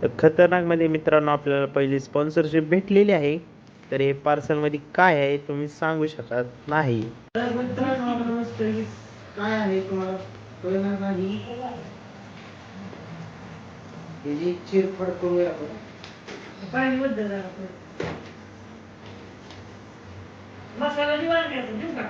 खतरनाकमध्ये मित्रांनो आपल्याला पहिली स्पॉन्सरशिप भेटलेली आहे. तर हे पार्सलमध्ये काय आहे तुम्ही सांगू शकत नाही. तर मित्रांनो आपण काय आहे तुम्हाला कळणार नाही. याची चिरफड करूया आपण. मसाला दिवाळ देऊ का?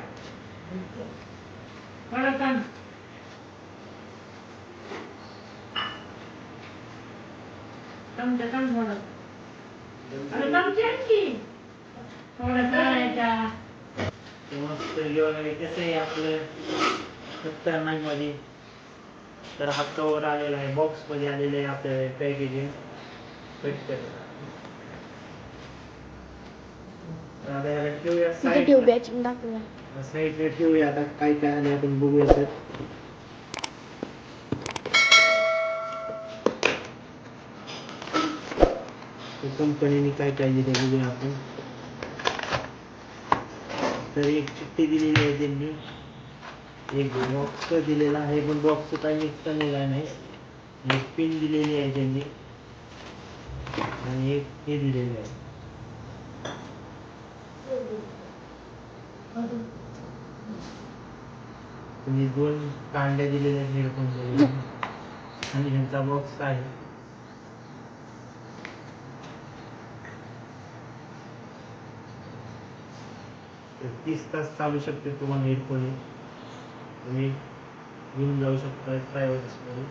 कसं आहे आपलं खतरनाक मध्ये. तर हा कवर आलेला आहे, बॉक्स मध्ये आलेलं आहे आपल्याला पॅकेजिंग. साईडला ठेवूया. आता काय काय आले आपण बघूया. तर कंपनीने काय काय दिले बघूया आपण. तर एक चिठ्ठी दिलेली आहे त्यांनी, एक बॉक्स दिलेला आहे पण बॉक्स काही मिक्स झालेला नाही. एक पिन दिलेली आहे त्यांनी आणि एक हे दिलेलं आहे. तुम्ही 2 कांड्या दिलेल्या आहेत हेडफोन आणि ह्यांचा बॉक्स आहे. तर 30 तास चालू शकते तुम्हाला हेडफोन. तुम्ही घेऊन जाऊ शकता प्रायव्हेट मध्ये.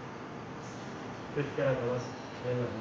फिट करा बस.